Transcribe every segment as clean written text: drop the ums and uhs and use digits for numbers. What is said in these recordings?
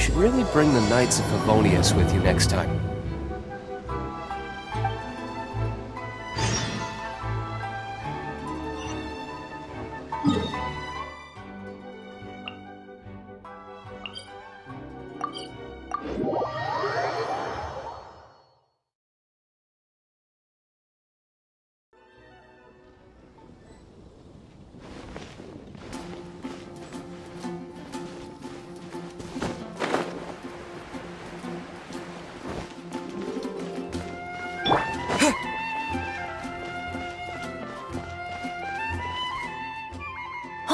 should really bring the Knights of Favonius with you next time.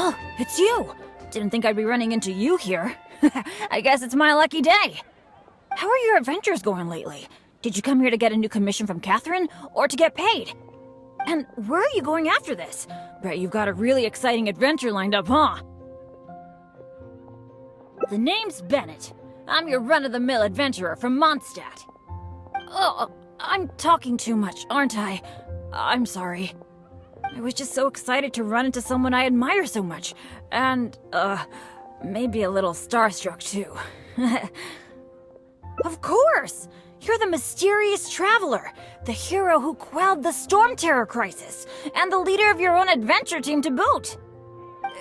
Oh, it's you! Didn't think I'd be running into you here. I guess it's my lucky day. How are your adventures going lately? Did you come here to get a new commission from Catherine, or to get paid? And where are you going after this? Bet you've got a really exciting adventure lined up, huh? The name's Bennett. I'm your run-of-the-mill adventurer from Mondstadt. Oh, I'm talking too much, aren't I? I'm sorry. I was just so excited to run into someone I admire so much. And, maybe a little starstruck, too. Of course! You're the mysterious traveler, the hero who quelled the Storm Terror crisis, and the leader of your own adventure team to boot.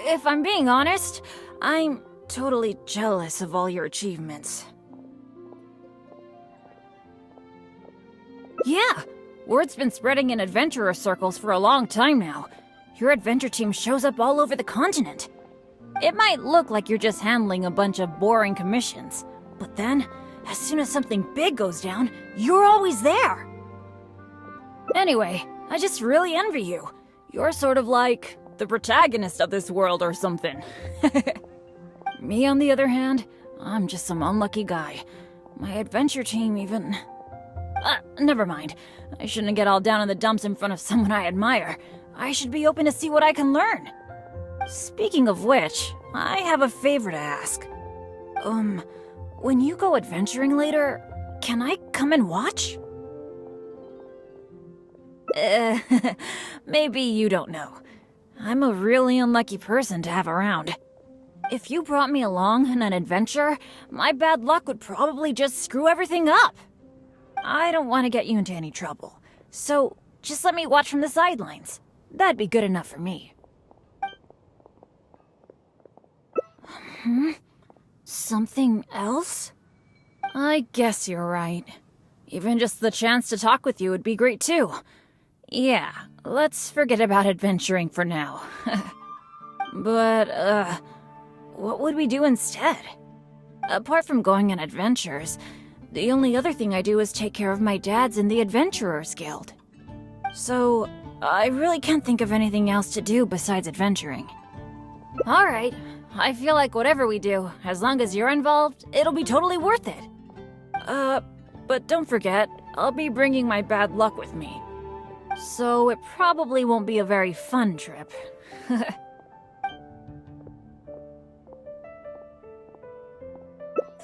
If I'm being honest, I'm totally jealous of all your achievements. Yeah, word's been spreading in adventurer circles for a long time now. Your adventure team shows up all over the continent. It might look like you're just handling a bunch of boring commissions, but then, as soon as something big goes down, you're always there. Anyway, I just really envy you. You're sort of like the protagonist of this world or something. Me, on the other hand, I'm just some unlucky guy. My adventure team even... never mind. I shouldn't get all down in the dumps in front of someone I admire. I should be open to see what I can learn. Speaking of which, I have a favor to ask. When you go adventuring later, can I come and watch? Maybe you don't know. I'm a really unlucky person to have around. If you brought me along on an adventure, my bad luck would probably just screw everything up. I don't want to get you into any trouble, so just let me watch from the sidelines. That'd be good enough for me. Something else? I guess you're right. Even just the chance to talk with you would be great too. Yeah, let's forget about adventuring for now. But, what would we do instead? Apart from going on adventures, the only other thing I do is take care of my dad's in the Adventurers Guild. So, I really can't think of anything else to do besides adventuring. Alright, I feel like whatever we do, as long as you're involved, it'll be totally worth it. But don't forget, I'll be bringing my bad luck with me. So it probably won't be a very fun trip.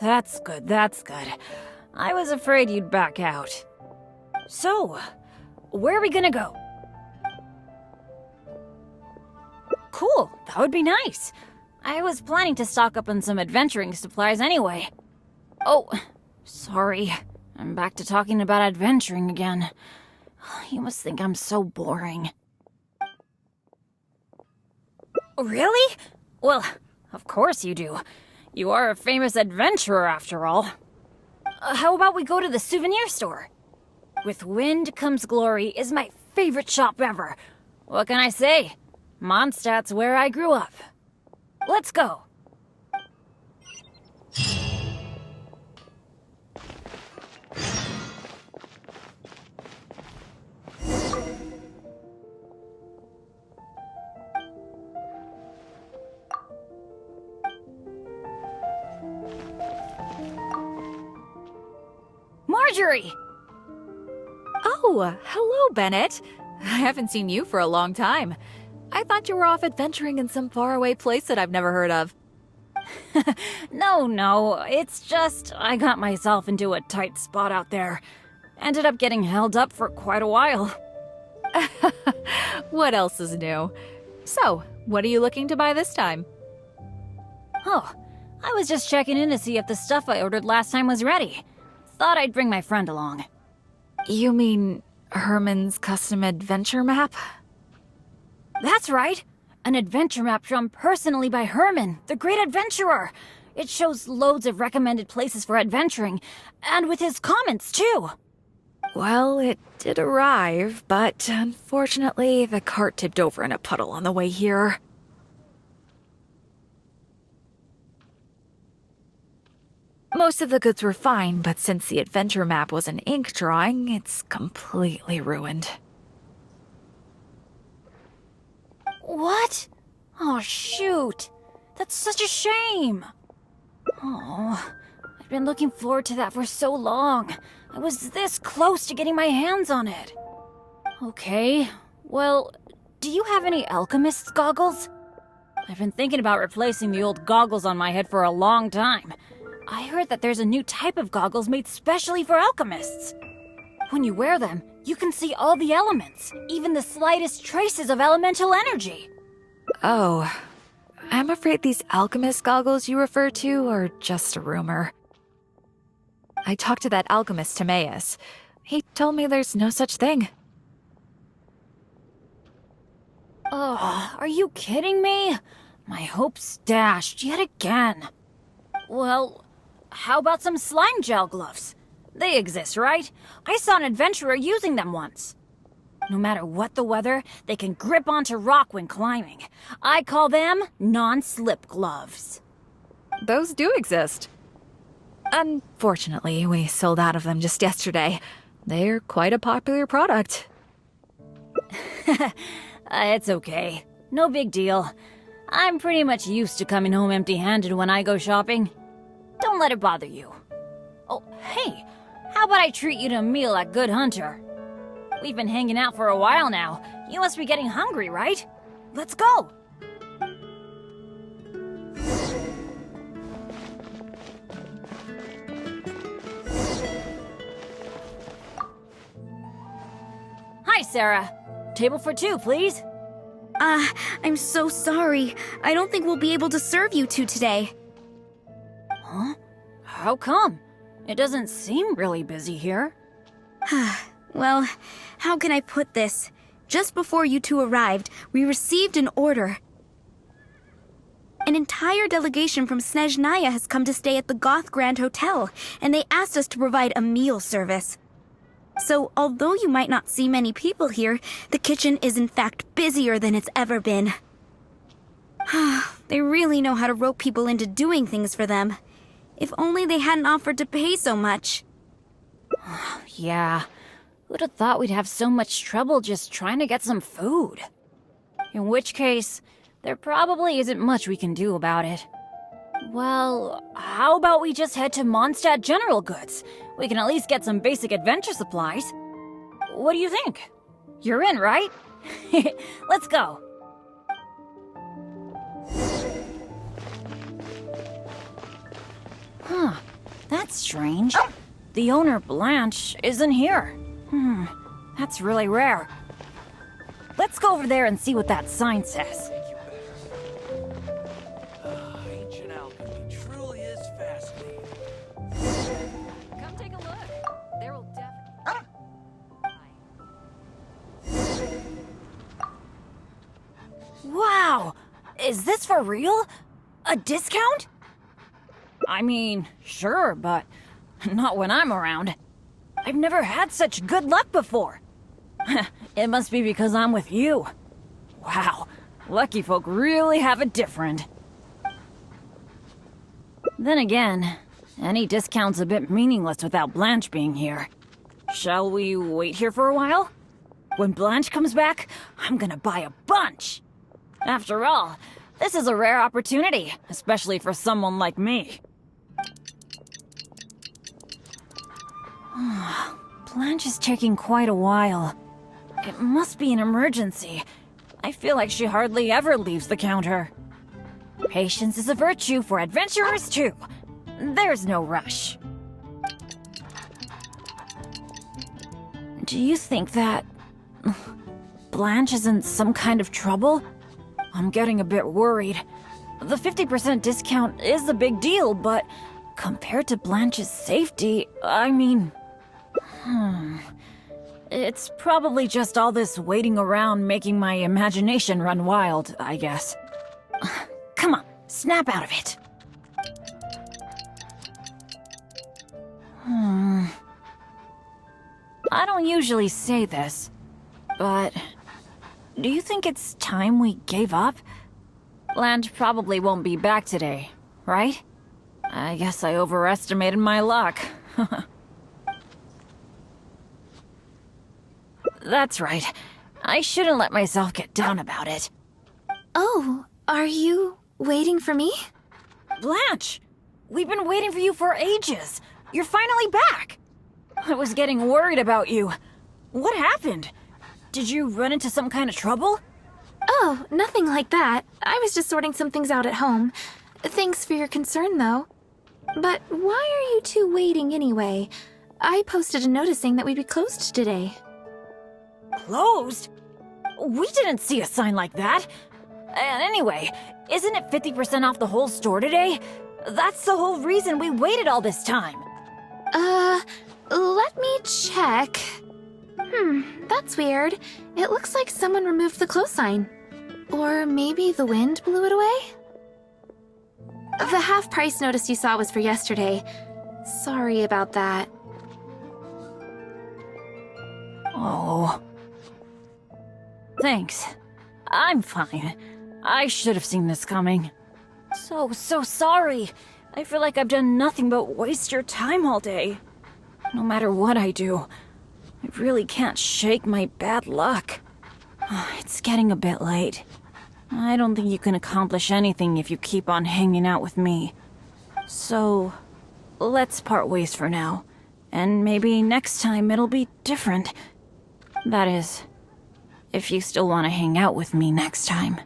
That's good, that's good. I was afraid you'd back out. So, where are we gonna go? Cool, that would be nice. I was planning to stock up on some adventuring supplies anyway. Oh, sorry. I'm back to talking about adventuring again. You must think I'm so boring. Really? Well, of course you do. You are a famous adventurer after all. How about we go to the souvenir store? With Wind Comes Glory is my favorite shop ever. What can I say? Mondstadt's where I grew up. Let's go. Marjorie! Oh, hello, Bennett. I haven't seen you for a long time. I thought you were off adventuring in some faraway place that I've never heard of. No, it's just I got myself into a tight spot out there. Ended up getting held up for quite a while. What else is new? So, what are you looking to buy this time? Oh, I was just checking in to see if the stuff I ordered last time was ready. Thought I'd bring my friend along. You mean Herman's custom adventure map? That's right! An adventure map drawn personally by Herman, the great adventurer! It shows loads of recommended places for adventuring, and with his comments, too! Well, it did arrive, but unfortunately, the cart tipped over in a puddle on the way here. Most of the goods were fine, but since the adventure map was an ink drawing, it's completely ruined. What? Oh, shoot. That's such a shame. Oh, I've been looking forward to that for so long. I was this close to getting my hands on it. Okay, well, do you have any alchemist's goggles? I've been thinking about replacing the old goggles on my head for a long time. I heard that there's a new type of goggles made specially for alchemists. When you wear them, you can see all the elements, even the slightest traces of elemental energy. Oh, I'm afraid these alchemist goggles you refer to are just a rumor. I talked to that alchemist, Timaeus. He told me there's no such thing. Oh, are you kidding me? My hopes dashed yet again. Well, how about some slime gel gloves? They exist, right? I saw an adventurer using them once. No matter what the weather, they can grip onto rock when climbing. I call them non-slip gloves. Those do exist. Unfortunately, we sold out of them just yesterday. They're quite a popular product. It's okay. No big deal. I'm pretty much used to coming home empty-handed when I go shopping. Don't let it bother you. Oh, hey, how about I treat you to a meal at Good Hunter? We've been hanging out for a while now. You must be getting hungry, right? Let's go! Hi, Sarah. Table for two, please. I'm so sorry. I don't think we'll be able to serve you two today. Huh? How come? It doesn't seem really busy here. Well, how can I put this? Just before you two arrived, we received an order. An entire delegation from Snezhnaya has come to stay at the Goth Grand Hotel, and they asked us to provide a meal service. So, although you might not see many people here, the kitchen is in fact busier than it's ever been. They really know how to rope people into doing things for them. If only they hadn't offered to pay so much. Yeah, who'd have thought we'd have so much trouble just trying to get some food? In which case, there probably isn't much we can do about it. Well, how about we just head to Mondstadt General Goods? We can at least get some basic adventure supplies. What do you think? You're in, right? Let's go. Huh, that's strange. The owner, Blanche, isn't here. That's really rare. Let's go over there and see what that sign says. Ancient alchemy truly is fascinating. Come take a look. There will definitely... Wow! Is this for real? A discount? I mean, sure, but not when I'm around. I've never had such good luck before. It must be because I'm with you. Wow, lucky folk really have it different. Then again, any discount's a bit meaningless without Blanche being here. Shall we wait here for a while? When Blanche comes back, I'm gonna buy a bunch. After all, this is a rare opportunity, especially for someone like me. Blanche is taking quite a while. It must be an emergency. I feel like she hardly ever leaves the counter. Patience is a virtue for adventurers too. There's no rush. Do you think that Blanche is in some kind of trouble? I'm getting a bit worried. The 50% discount is a big deal, but compared to Blanche's safety, I mean... It's probably just all this waiting around making my imagination run wild, I guess. Come on, snap out of it. I don't usually say this, but do you think it's time we gave up? Blanche probably won't be back today, right? I guess I overestimated my luck. That's right. I shouldn't let myself get down about it. Oh, are you waiting for me? Blanche! We've been waiting for you for ages. You're finally back. I was getting worried about you. What happened? Did you run into some kind of trouble? Oh, nothing like that. I was just sorting some things out at home. Thanks for your concern, though. But why are you two waiting anyway? I posted a notice saying that we'd be closed today. Closed? We didn't see a sign like that. And anyway, isn't it 50% off the whole store today? That's the whole reason we waited all this time. Let me check. That's weird. It looks like someone removed the close sign. Or maybe the wind blew it away? The half-price notice you saw was for yesterday. Sorry about that. Oh. Thanks. I'm fine. I should have seen this coming. So sorry. I feel like I've done nothing but waste your time all day. No matter what I do, I really can't shake my bad luck. It's getting a bit late. I don't think you can accomplish anything if you keep on hanging out with me. So, let's part ways for now. And maybe next time it'll be different. That is, if you still want to hang out with me next time.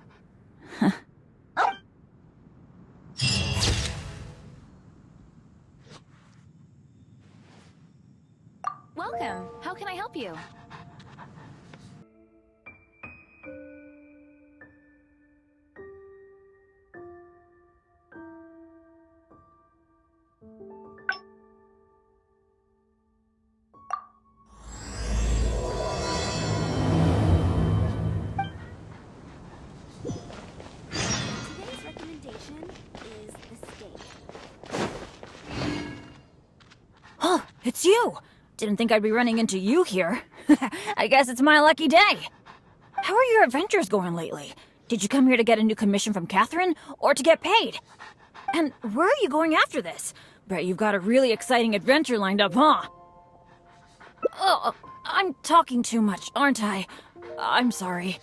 Welcome. How can I help you? Today's recommendation is the steak. Oh, it's you! Didn't think I'd be running into you here. I guess it's my lucky day. How are your adventures going lately? Did you come here to get a new commission from Catherine, or to get paid? And where are you going after this? Bet you've got a really exciting adventure lined up, huh? Oh, I'm talking too much, aren't I? I'm sorry.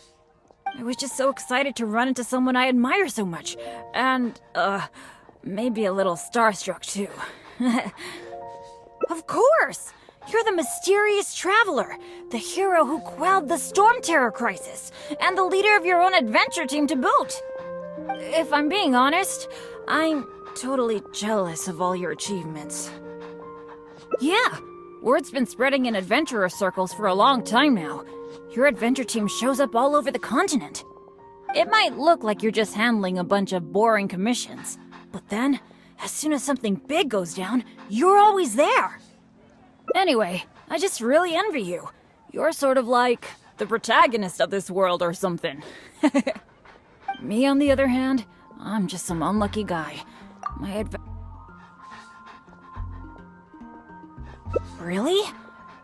I was just so excited to run into someone I admire so much. And, maybe a little starstruck, too. Of course! You're the mysterious traveler, the hero who quelled the Storm Terror crisis, and the leader of your own adventure team to boot. If I'm being honest, I'm totally jealous of all your achievements. Yeah, word's been spreading in adventurer circles for a long time now. Your adventure team shows up all over the continent. It might look like you're just handling a bunch of boring commissions, but then, as soon as something big goes down, you're always there. Anyway, I just really envy you. You're sort of like the protagonist of this world or something. Me, on the other hand, I'm just some unlucky guy. Really?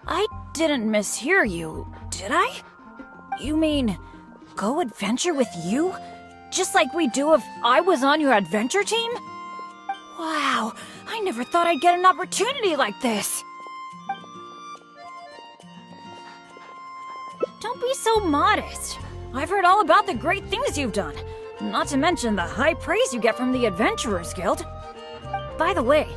I didn't mishear you, did I? You mean, go adventure with you? Just like we do if I was on your adventure team? Wow, I never thought I'd get an opportunity like this. Don't be so modest. I've heard all about the great things you've done, not to mention the high praise you get from the Adventurers Guild. By the way,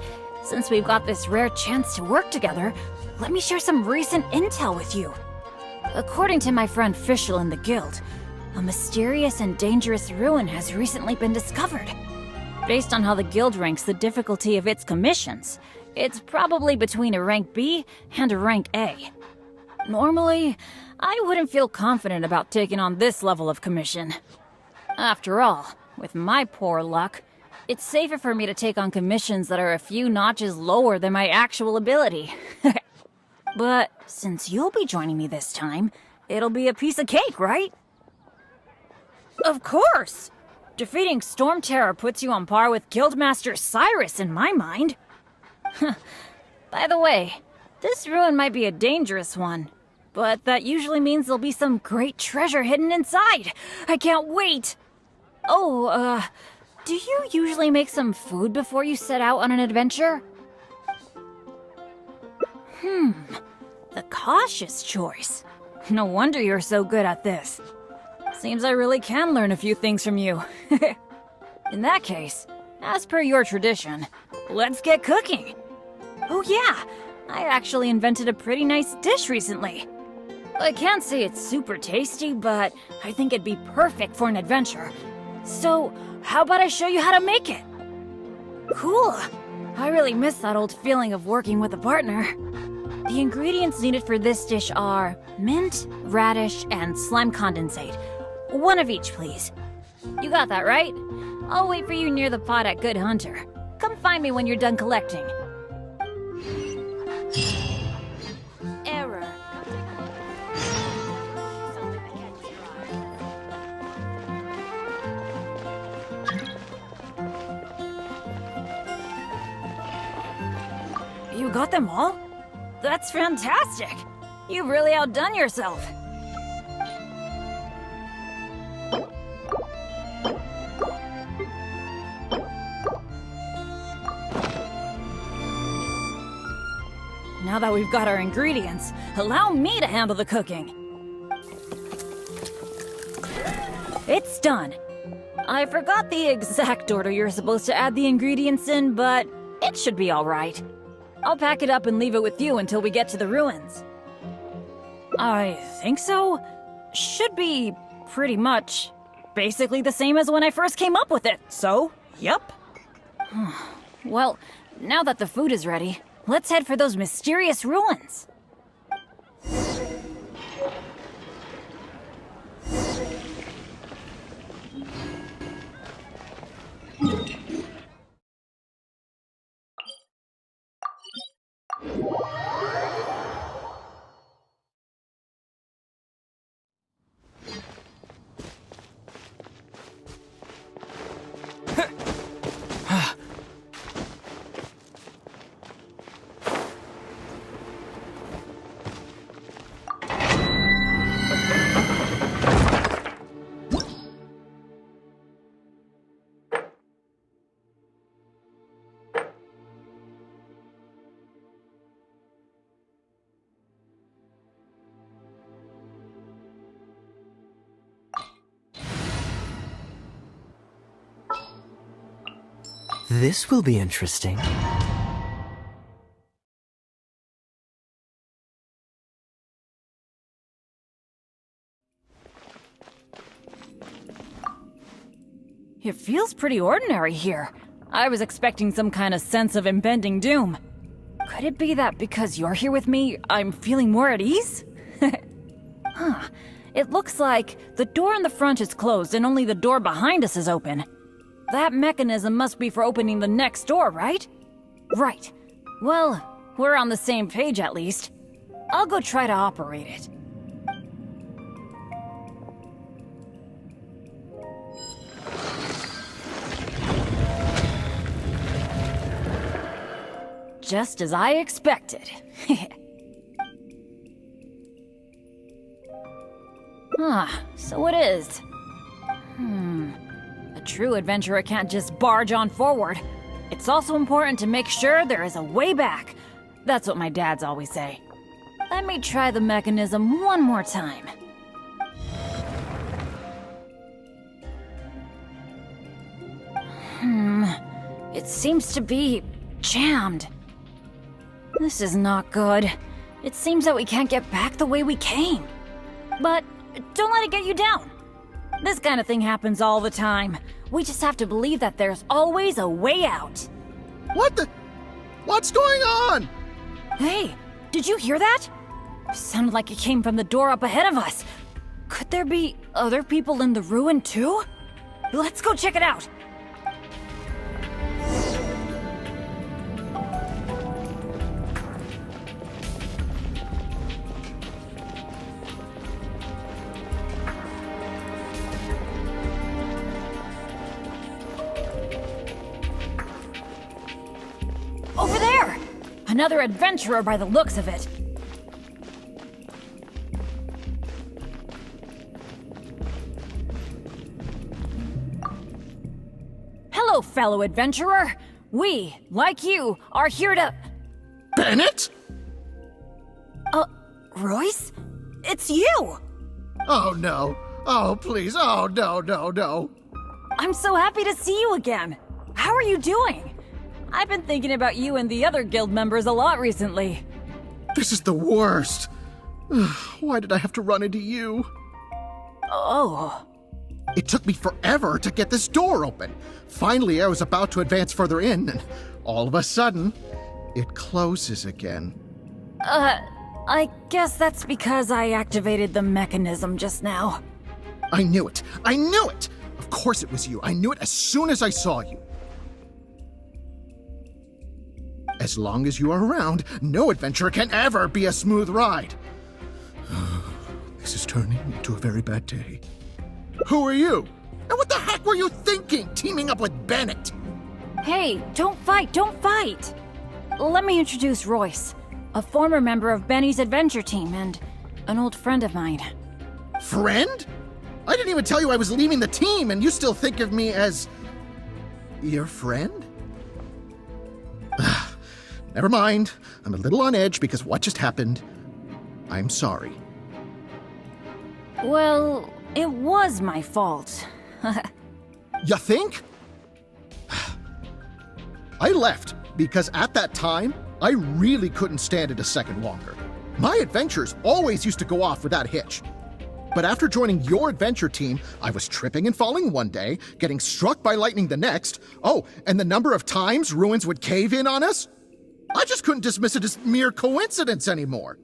since we've got this rare chance to work together, let me share some recent intel with you. According to my friend Fischl in the Guild, a mysterious and dangerous ruin has recently been discovered. Based on how the Guild ranks the difficulty of its commissions, it's probably between a rank B and a rank A. Normally, I wouldn't feel confident about taking on this level of commission. After all, with my poor luck, it's safer for me to take on commissions that are a few notches lower than my actual ability. But since you'll be joining me this time, it'll be a piece of cake, right? Of course! Defeating Storm Terror puts you on par with Guildmaster Cyrus in my mind. By the way, this ruin might be a dangerous one, but that usually means there'll be some great treasure hidden inside. I can't wait! Oh, do you usually make some food before you set out on an adventure? The cautious choice. No wonder you're so good at this. Seems I really can learn a few things from you. In that case, as per your tradition, let's get cooking. Oh yeah, I actually invented a pretty nice dish recently. I can't say it's super tasty, but I think it'd be perfect for an adventure. So, how about I show you how to make it? Cool. I really miss that old feeling of working with a partner. The ingredients needed for this dish are mint, radish, and slime condensate. One of each, please. You got that, right? I'll wait for you near the pot at Good Hunter. Come find me when you're done collecting. Error. You got them all? That's fantastic! You've really outdone yourself. Now that we've got our ingredients, allow me to handle the cooking. It's done. I forgot the exact order you're supposed to add the ingredients in, but it should be all right. I'll pack it up and leave it with you until we get to the ruins. I think so. Should be pretty much basically the same as when I first came up with it, so, yep. Well, now that the food is ready, let's head for those mysterious ruins. This will be interesting. It feels pretty ordinary here. I was expecting some kind of sense of impending doom. Could it be that because you're here with me, I'm feeling more at ease? Huh. It looks like the door in the front is closed and only the door behind us is open. That mechanism must be for opening the next door, right? Right. Well, we're on the same page at least. I'll go try to operate it. Just as I expected. So it is. A true adventurer can't just barge on forward. It's also important to make sure there is a way back. That's what my dads always say. Let me try the mechanism one more time. It seems to be jammed. This is not good. It seems that we can't get back the way we came. But don't let it get you down. This kind of thing happens all the time. We just have to believe that there's always a way out. What the? What's going on? Hey, did you hear that? It sounded like it came from the door up ahead of us. Could there be other people in the ruin too? Let's go check it out. Over there! Another adventurer by the looks of it. Hello, fellow adventurer. We, like you, are here to... Bennett? Royce? It's you! Oh, no. Oh, please. Oh, no, no, no. I'm so happy to see you again. How are you doing? I've been thinking about you and the other guild members a lot recently. This is the worst. Why did I have to run into you? Oh. It took me forever to get this door open. Finally, I was about to advance further in, and all of a sudden, it closes again. I guess that's because I activated the mechanism just now. I knew it. I knew it! Of course it was you. I knew it as soon as I saw you. As long as you are around, no adventure can ever be a smooth ride. This is turning into a very bad day. Who are you? And what the heck were you thinking, teaming up with Bennett? Hey, don't fight, don't fight! Let me introduce Royce, a former member of Benny's adventure team and an old friend of mine. Friend? I didn't even tell you I was leaving the team, and you still think of me as... your friend? Never mind. I'm a little on edge because what just happened. I'm sorry. Well, it was my fault. You think? I left because at that time, I really couldn't stand it a second longer. My adventures always used to go off without a hitch. But after joining your adventure team, I was tripping and falling one day, getting struck by lightning the next. Oh, and the number of times ruins would cave in on us? I just couldn't dismiss it as mere coincidence anymore.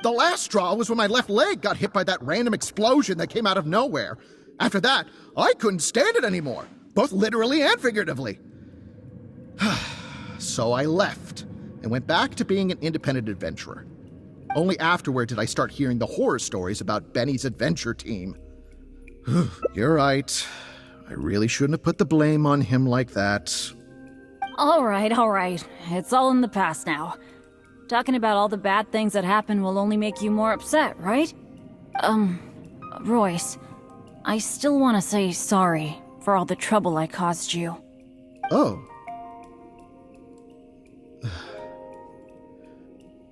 The last straw was when my left leg got hit by that random explosion that came out of nowhere. After that, I couldn't stand it anymore, both literally and figuratively. So I left and went back to being an independent adventurer. Only afterward did I start hearing the horror stories about Benny's adventure team. You're right. I really shouldn't have put the blame on him like that. All right. It's all in the past now. Talking about all the bad things that happened will only make you more upset, right? Royce, I still want to say sorry for all the trouble I caused you. Oh.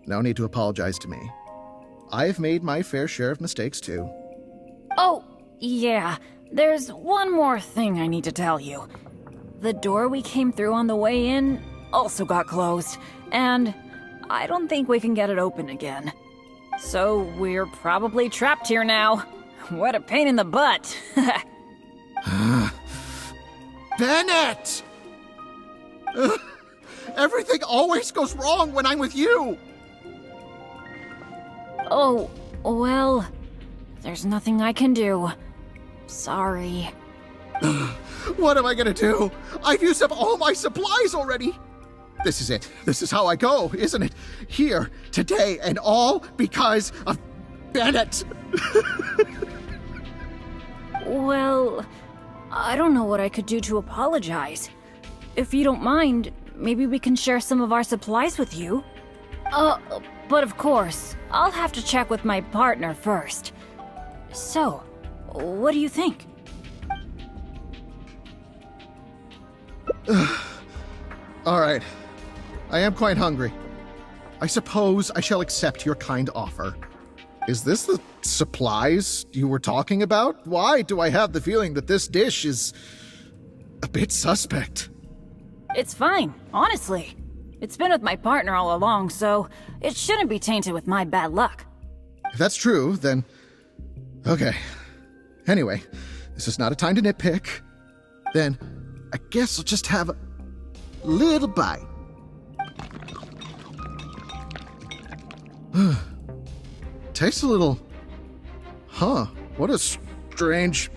No need to apologize to me. I've made my fair share of mistakes too. Oh, yeah. There's one more thing I need to tell you. The door we came through on the way in also got closed, and I don't think we can get it open again. So we're probably trapped here now. What a pain in the butt. Bennett! Everything always goes wrong when I'm with you! Oh, well, there's nothing I can do. Sorry. What am I gonna do? I've used up all my supplies already! This is it. This is how I go, isn't it? Here, today, and all because of Bennett! Well, I don't know what I could do to apologize. If you don't mind, maybe we can share some of our supplies with you. But of course, I'll have to check with my partner first. So, what do you think? All right. I am quite hungry. I suppose I shall accept your kind offer. Is this the supplies you were talking about? Why do I have the feeling that this dish is a bit suspect? It's fine, honestly. It's been with my partner all along, so it shouldn't be tainted with my bad luck. If that's true, then... okay. Anyway, this is not a time to nitpick. Then, I guess I'll just have a little bite. Tastes a little... Huh, what a strange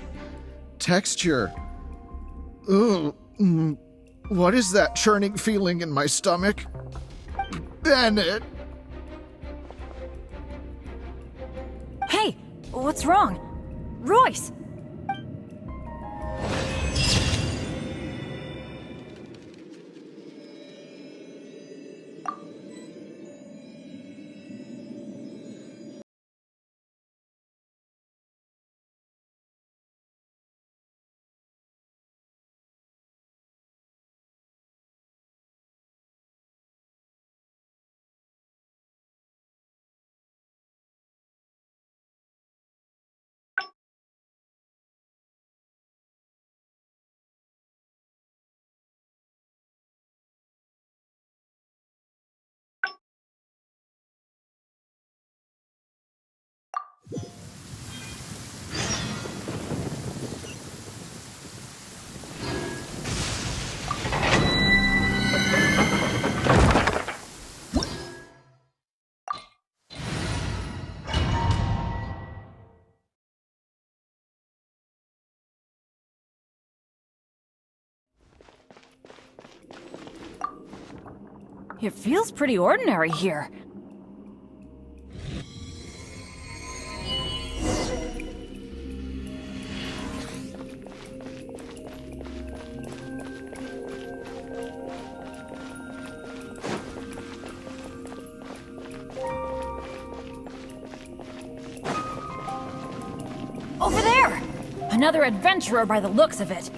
texture. Ugh. What is that churning feeling in my stomach? Bennett! Hey, what's wrong? Royce! It feels pretty ordinary here. Over there! Another adventurer by the looks of it.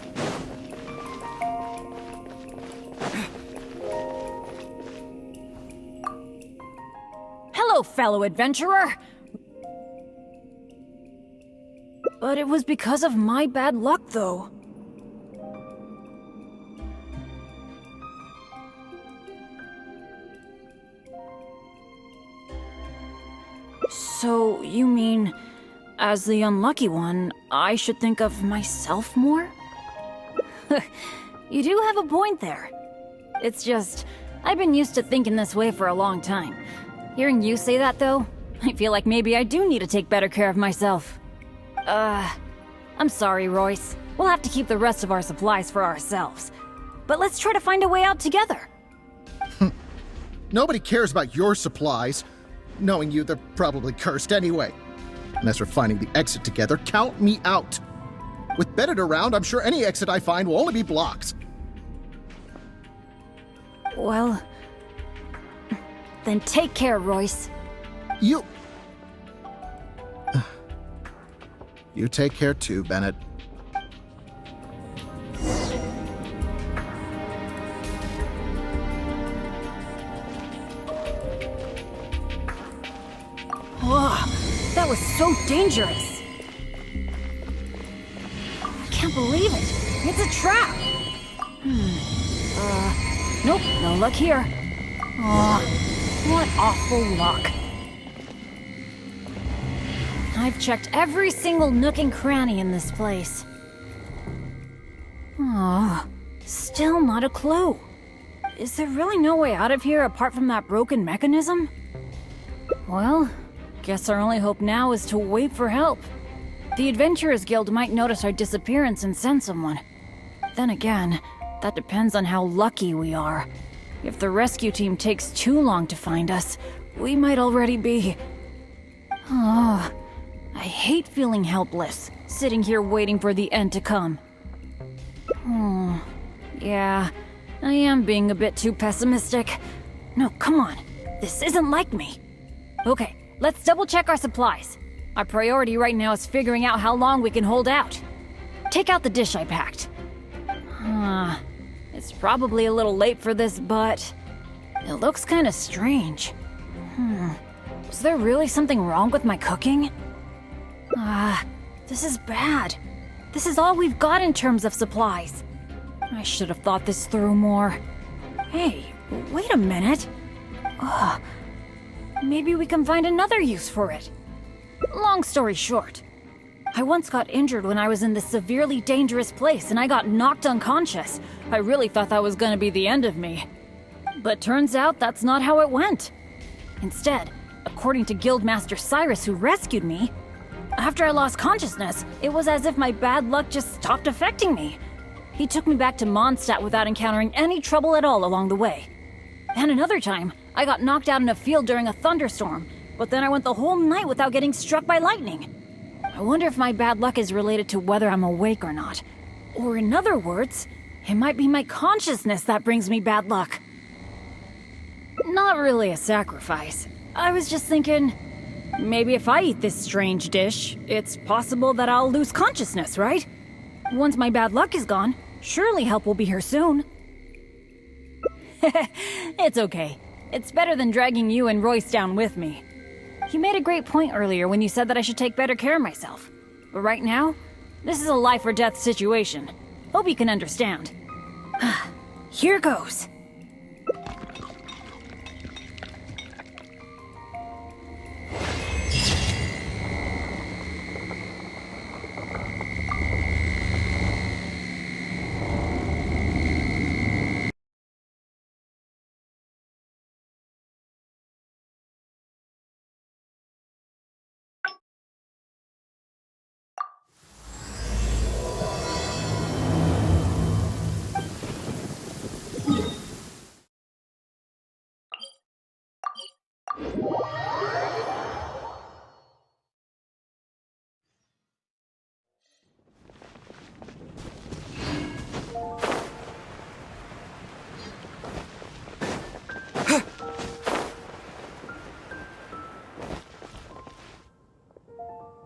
Hello, fellow adventurer! But it was because of my bad luck, though. So, you mean, as the unlucky one, I should think of myself more? You do have a point there. It's just, I've been used to thinking this way for a long time. Hearing you say that, though, I feel like maybe I do need to take better care of myself. I'm sorry, Royce. We'll have to keep the rest of our supplies for ourselves. But let's try to find a way out together. Nobody cares about your supplies. Knowing you, they're probably cursed anyway. And as for finding the exit together, count me out. With Bennett around, I'm sure any exit I find will only be blocks. Well, then take care, Royce. You take care too, Bennett. Whoa, that was so dangerous. I can't believe it. It's a trap. Nope, no luck here. What awful luck. I've checked every single nook and cranny in this place. Still not a clue. Is there really no way out of here apart from that broken mechanism? Well, guess our only hope now is to wait for help. The Adventurers Guild might notice our disappearance and send someone. Then again, that depends on how lucky we are. If the rescue team takes too long to find us, we might already be... I hate feeling helpless, sitting here waiting for the end to come. Yeah, I am being a bit too pessimistic. No, come on. This isn't like me. Okay, let's double-check our supplies. Our priority right now is figuring out how long we can hold out. Take out the dish I packed. It's probably a little late for this, but... it looks kinda strange. Is there really something wrong with my cooking? This is bad. This is all we've got in terms of supplies. I should have thought this through more. Hey, wait a minute. Maybe we can find another use for it. Long story short, I once got injured when I was in this severely dangerous place and I got knocked unconscious. I really thought that was gonna be the end of me. But turns out that's not how it went. Instead, according to Guildmaster Cyrus who rescued me, after I lost consciousness, it was as if my bad luck just stopped affecting me. He took me back to Mondstadt without encountering any trouble at all along the way. And another time, I got knocked out in a field during a thunderstorm, but then I went the whole night without getting struck by lightning. I wonder if my bad luck is related to whether I'm awake or not. Or in other words, it might be my consciousness that brings me bad luck. Not really a sacrifice. I was just thinking, maybe if I eat this strange dish, it's possible that I'll lose consciousness, right? Once my bad luck is gone, surely help will be here soon. It's okay. It's better than dragging you and Royce down with me. You made a great point earlier when you said that I should take better care of myself. But right now, this is a life or death situation. Hope you can understand. Here goes.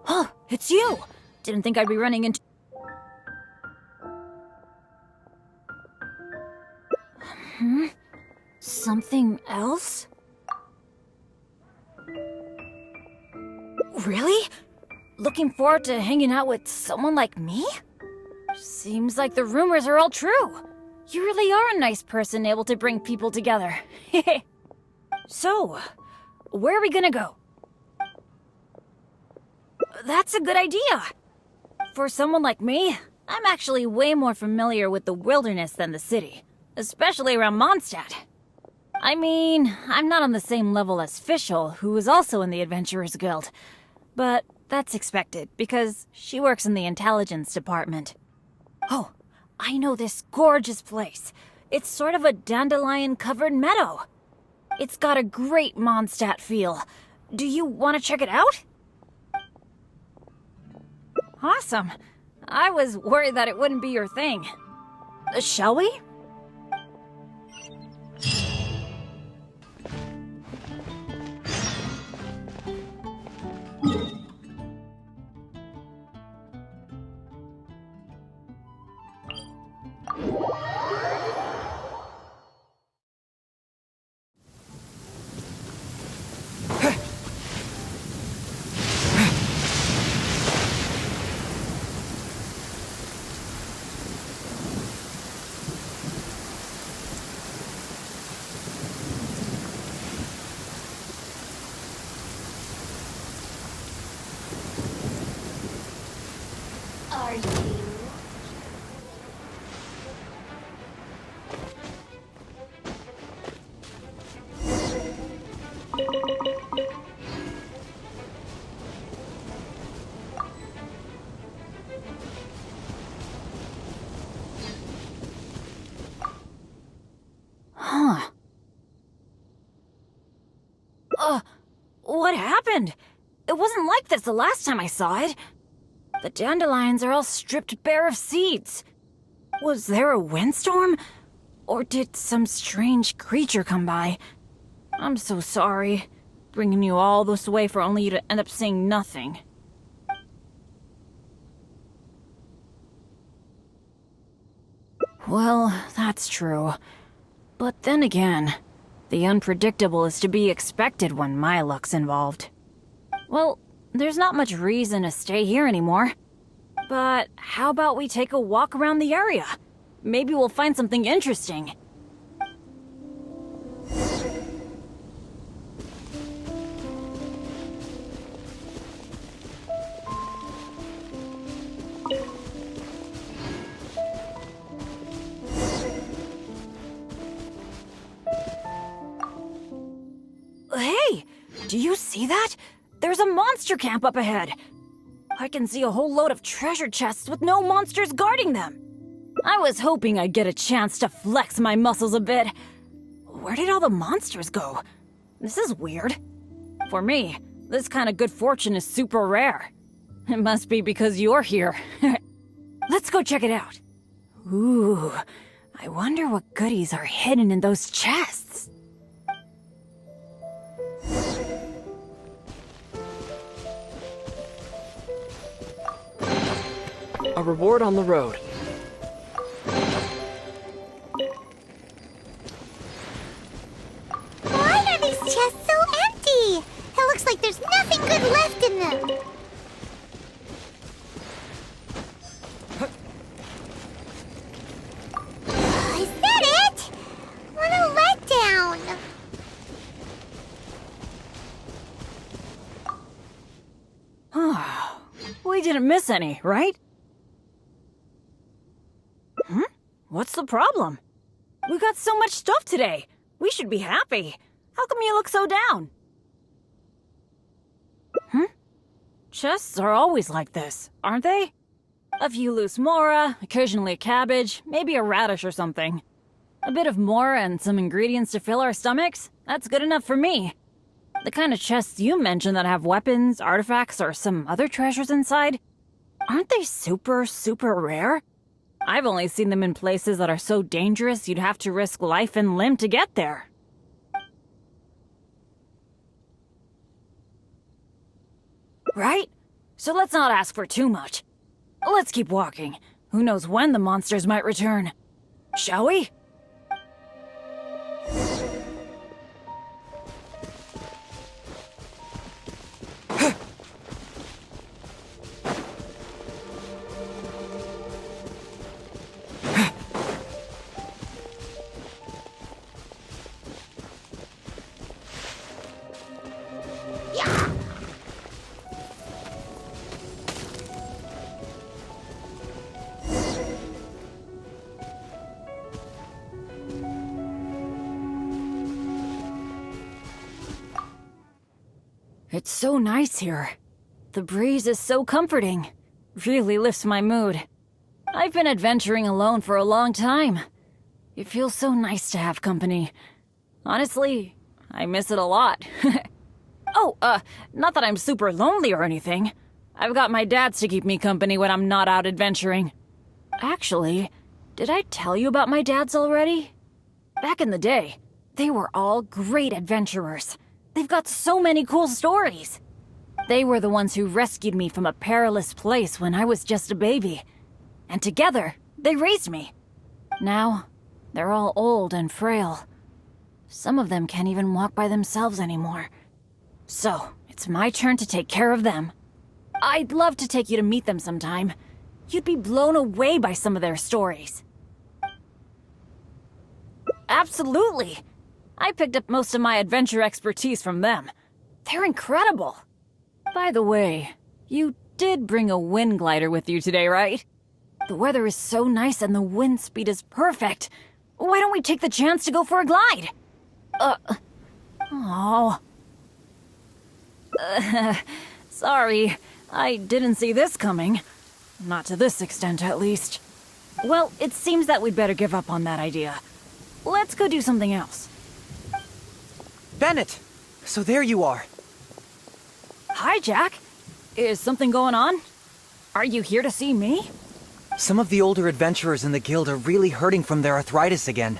Oh, it's you! Didn't think I'd be running into... Something else? Really? Looking forward to hanging out with someone like me? Seems like the rumors are all true. You really are a nice person able to bring people together. So, where are we gonna go? That's a good idea. For someone like me, I'm actually way more familiar with the wilderness than the city, especially around Mondstadt. I mean, I'm not on the same level as Fischl, who is also in the Adventurers Guild, but that's expected because she works in the intelligence department. Oh, I know this gorgeous place. It's sort of a dandelion-covered meadow. It's got a great Mondstadt feel. Do you want to check it out? Awesome. I was worried that it wouldn't be your thing. Shall we? What happened? It wasn't like this the last time I saw it. The dandelions are all stripped bare of seeds. Was there a windstorm? Or did some strange creature come by? I'm so sorry, bringing you all this way for only you to end up seeing nothing. Well, that's true. But then again, the unpredictable is to be expected when my luck's involved. Well, there's not much reason to stay here anymore. But how about we take a walk around the area? Maybe we'll find something interesting. Hey! Do you see that? There's a monster camp up ahead! I can see a whole load of treasure chests with no monsters guarding them! I was hoping I'd get a chance to flex my muscles a bit. Where did all the monsters go? This is weird. For me, this kind of good fortune is super rare. It must be because you're here. Let's go check it out. Ooh, I wonder what goodies are hidden in those chests. A reward on the road. Why are these chests so empty? It looks like there's nothing good left in them. Is that it? What a letdown. We didn't miss any, right? What's the problem? We got so much stuff today. We should be happy. How come you look so down? Chests are always like this, aren't they? A few loose mora, occasionally a cabbage, maybe a radish or something. A bit of mora and some ingredients to fill our stomachs? That's good enough for me. The kind of chests you mentioned that have weapons, artifacts, or some other treasures inside, aren't they super, super rare? I've only seen them in places that are so dangerous you'd have to risk life and limb to get there. Right? So let's not ask for too much. Let's keep walking. Who knows when the monsters might return? Shall we? It's so nice here. The breeze is so comforting. Really lifts my mood. I've been adventuring alone for a long time. It feels so nice to have company. Honestly, I miss it a lot. Not that I'm super lonely or anything. I've got my dads to keep me company when I'm not out adventuring. Actually, did I tell you about my dads already? Back in the day, they were all great adventurers. They've got so many cool stories. They were the ones who rescued me from a perilous place when I was just a baby. And together, they raised me. Now, they're all old and frail. Some of them can't even walk by themselves anymore. So, it's my turn to take care of them. I'd love to take you to meet them sometime. You'd be blown away by some of their stories. Absolutely! I picked up most of my adventure expertise from them. They're incredible. By the way, you did bring a wind glider with you today, right? The weather is so nice and the wind speed is perfect. Why don't we take the chance to go for a glide? Sorry. I didn't see this coming. Not to this extent, at least. Well, it seems that we'd better give up on that idea. Let's go do something else. Bennett! So there you are. Hi, Jack. Is something going on? Are you here to see me? Some of the older adventurers in the guild are really hurting from their arthritis again.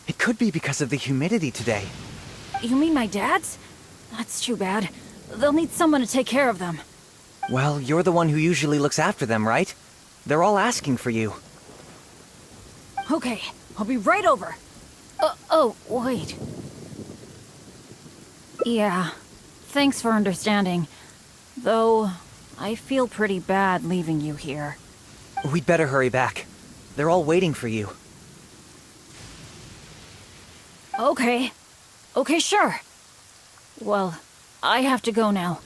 It could be because of the humidity today. You mean my dad's? That's too bad. They'll need someone to take care of them. Well, you're the one who usually looks after them, right? They're all asking for you. Okay, I'll be right over. Wait. Yeah, thanks for understanding. Though, I feel pretty bad leaving you here. We'd better hurry back. They're all waiting for you. Okay, sure. Well, I have to go now.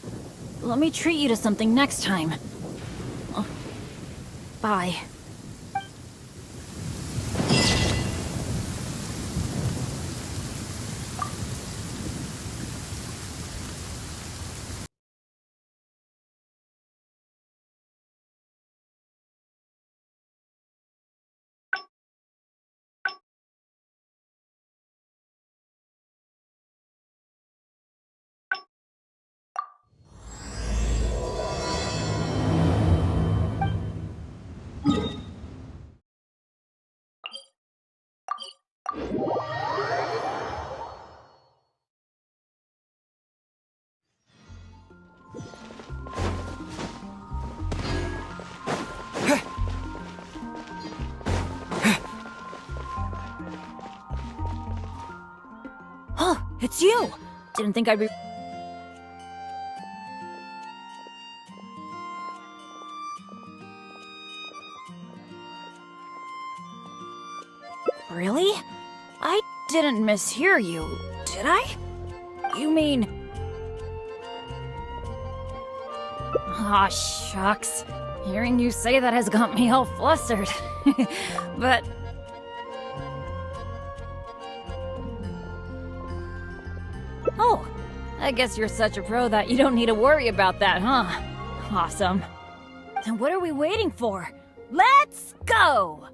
Let me treat you to something next time. Bye. Oh, it's you! Didn't think I'd be... Really? I didn't mishear you, did I? You mean... Aw, shucks. Hearing you say that has got me all flustered. But... Oh, I guess you're such a pro that you don't need to worry about that, huh? Awesome. Then what are we waiting for? Let's go!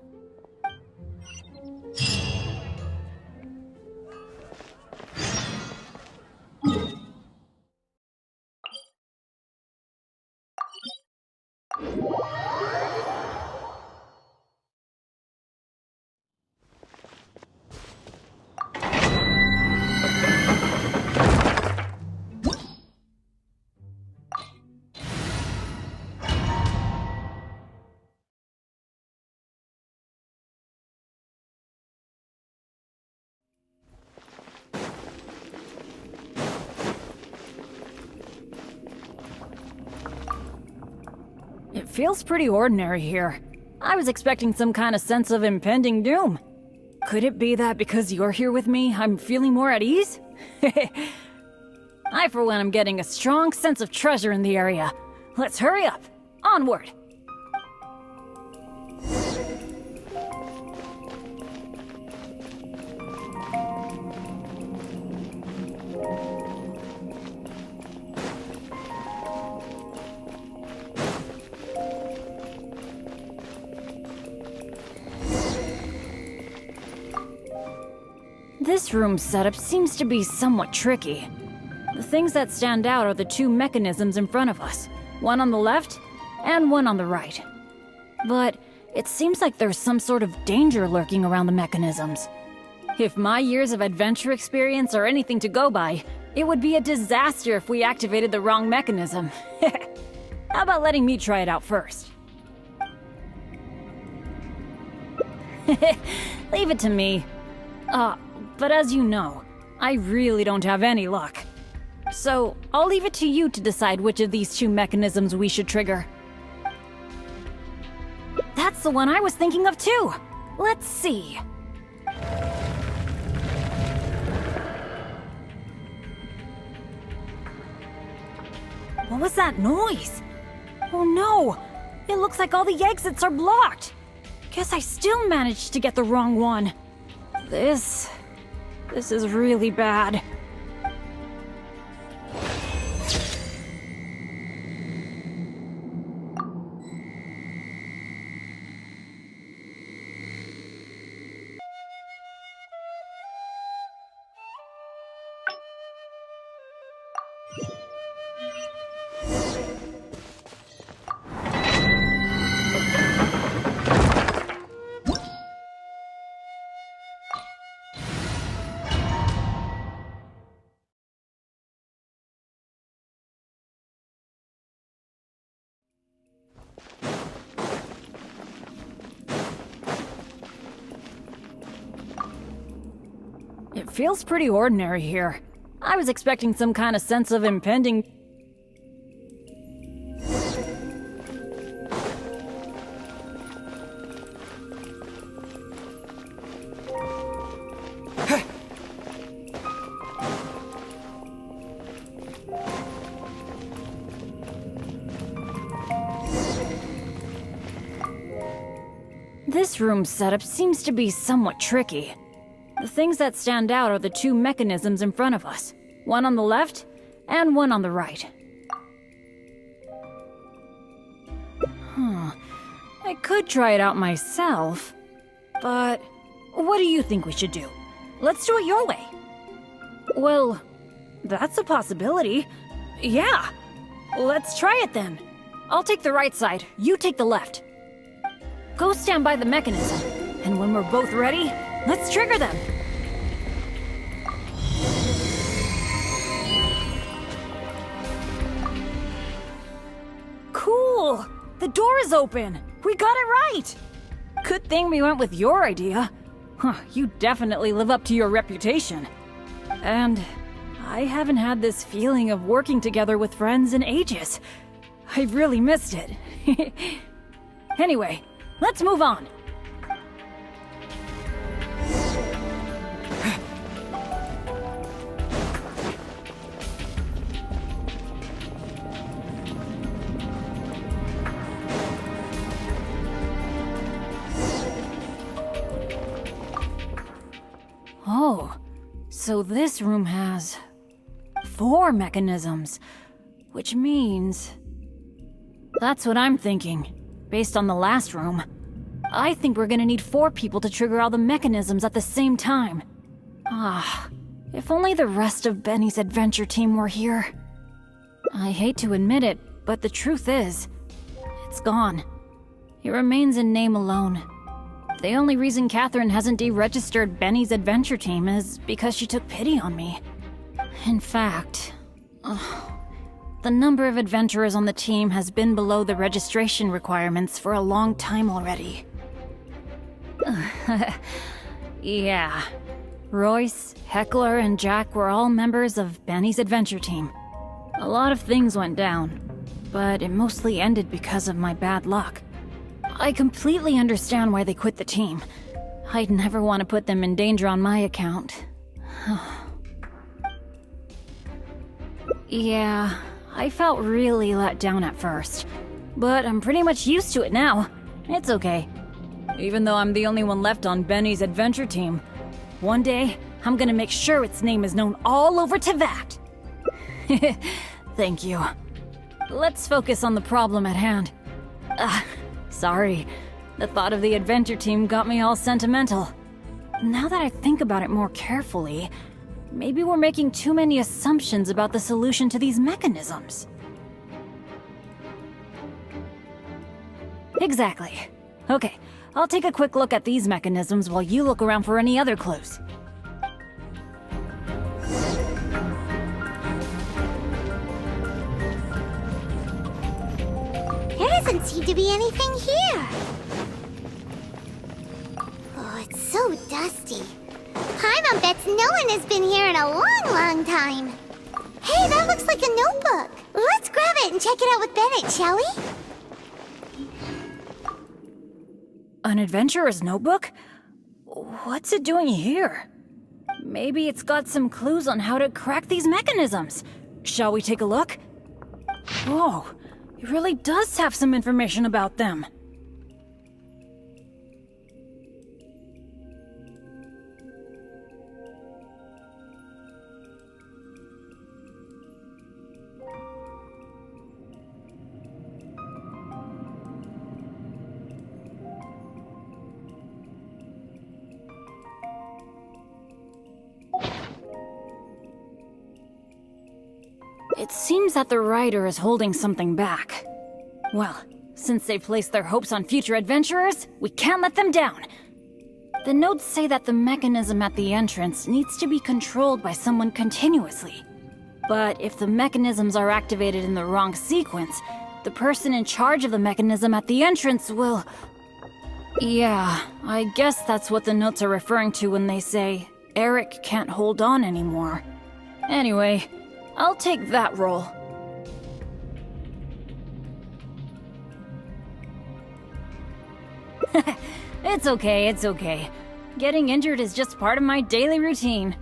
It feels pretty ordinary here. I was expecting some kind of sense of impending doom. Could it be that because you're here with me, I'm feeling more at ease? I, for one, am getting a strong sense of treasure in the area. Let's hurry up. Onward. This room setup seems to be somewhat tricky. The things that stand out are the two mechanisms in front of us, one on the left and one on the right. But it seems like there's some sort of danger lurking around the mechanisms. If my years of adventure experience are anything to go by, it would be a disaster if we activated the wrong mechanism. How about letting me try it out first? Leave it to me. But as you know, I really don't have any luck. So, I'll leave it to you to decide which of these two mechanisms we should trigger. That's the one I was thinking of too! Let's see. What was that noise? Oh no! It looks like all the exits are blocked! Guess I still managed to get the wrong one. This is really bad. It feels pretty ordinary here. I was expecting some kind of sense of impending... This room setup seems to be somewhat tricky. The things that stand out are the two mechanisms in front of us, one on the left and one on the right. I could try it out myself, but what do you think we should do? Let's do it your way. Well, that's a possibility. Yeah, let's try it then. I'll take the right side, you take the left. Go stand by the mechanism, and when we're both ready, let's trigger them! Cool! The door is open! We got it right! Good thing we went with your idea. Huh, you definitely live up to your reputation. And I haven't had this feeling of working together with friends in ages. I've really missed it. Anyway, let's move on. Oh, so this room has 4 mechanisms, which means... That's what I'm thinking. Based on the last room, I think we're gonna need 4 people to trigger all the mechanisms at the same time. Ah, if only the rest of Benny's adventure team were here. I hate to admit it, but the truth is, it's gone. It remains in name alone. The only reason Catherine hasn't deregistered Benny's adventure team is because she took pity on me. In fact, the number of adventurers on the team has been below the registration requirements for a long time already. Yeah. Royce, Heckler, and Jack were all members of Benny's adventure team. A lot of things went down, but it mostly ended because of my bad luck. I completely understand why they quit the team. I'd never want to put them in danger on my account. Yeah, I felt really let down at first, but I'm pretty much used to it now. It's okay. Even though I'm the only one left on Benny's adventure team, one day I'm gonna make sure its name is known all over Teyvat. Thank you. Let's focus on the problem at hand. Sorry, the thought of the adventure team got me all sentimental. Now that I think about it more carefully, maybe we're making too many assumptions about the solution to these mechanisms. Exactly. Okay, I'll take a quick look at these mechanisms while you look around for any other clues. There doesn't seem to be anything here. Oh, it's so dusty. Paimon bets no one has been here in a long, long time. Hey, that looks like a notebook. Let's grab it and check it out with Bennett, shall we? An adventurer's notebook? What's it doing here? Maybe it's got some clues on how to crack these mechanisms. Shall we take a look? Whoa, it really does have some information about them. It seems that the writer is holding something back. Well, since they placed their hopes on future adventurers, we can't let them down. The notes say that the mechanism at the entrance needs to be controlled by someone continuously. But if the mechanisms are activated in the wrong sequence, the person in charge of the mechanism at the entrance will... Yeah, I guess that's what the notes are referring to when they say, Eric can't hold on anymore. Anyway, I'll take that role. It's okay, it's okay. Getting injured is just part of my daily routine.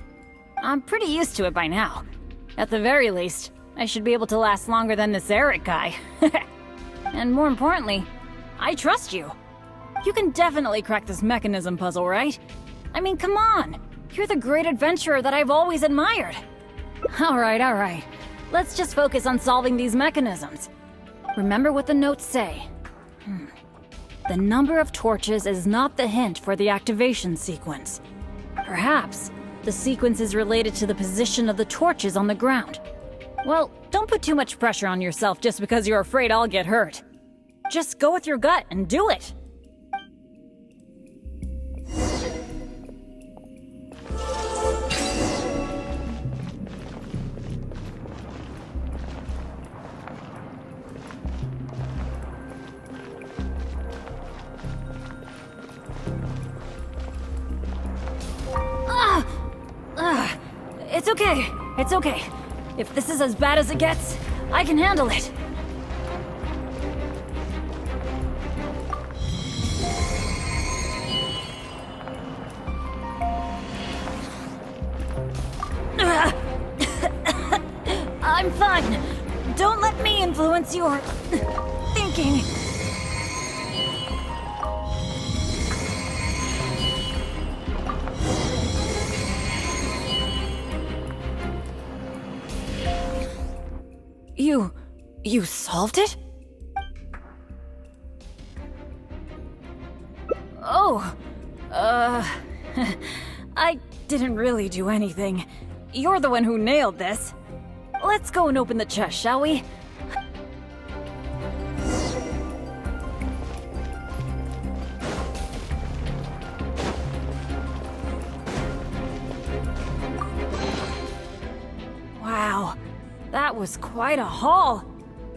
I'm pretty used to it by now. At the very least, I should be able to last longer than this Eric guy. And more importantly, I trust you. You can definitely crack this mechanism puzzle, right? I mean, come on! You're the great adventurer that I've always admired. Alright. Let's just focus on solving these mechanisms. Remember what the notes say. The number of torches is not the hint for the activation sequence. Perhaps the sequence is related to the position of the torches on the ground. Well, don't put too much pressure on yourself just because you're afraid I'll get hurt. Just go with your gut and do it. It's okay. It's okay. If this is as bad as it gets, I can handle it. I'm fine. Don't let me influence your thinking. You solved it? Oh, I didn't really do anything. You're the one who nailed this. Let's go and open the chest, shall we? Wow, that was quite a haul.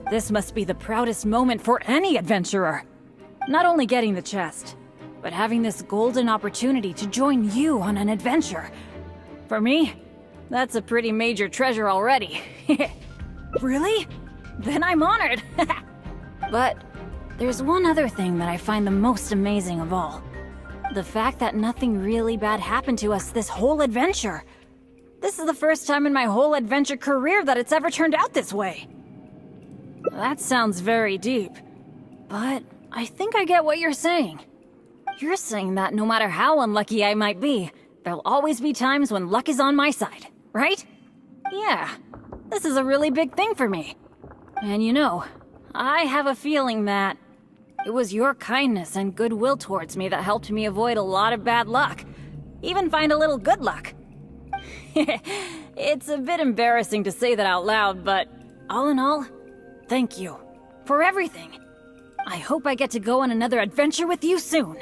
This must be the proudest moment for any adventurer. Not only getting the chest, but having this golden opportunity to join you on an adventure. For me, that's a pretty major treasure already. Really? Then I'm honored. But there's one other thing that I find the most amazing of all. The fact that nothing really bad happened to us this whole adventure. This is the first time in my whole adventure career that it's ever turned out this way. That sounds very deep, but I think I get what you're saying. You're saying that no matter how unlucky I might be, there'll always be times when luck is on my side, right? Yeah, this is a really big thing for me. And you know, I have a feeling that it was your kindness and goodwill towards me that helped me avoid a lot of bad luck, even find a little good luck. It's a bit embarrassing to say that out loud, but all in all, thank you for everything. I hope I get to go on another adventure with you soon.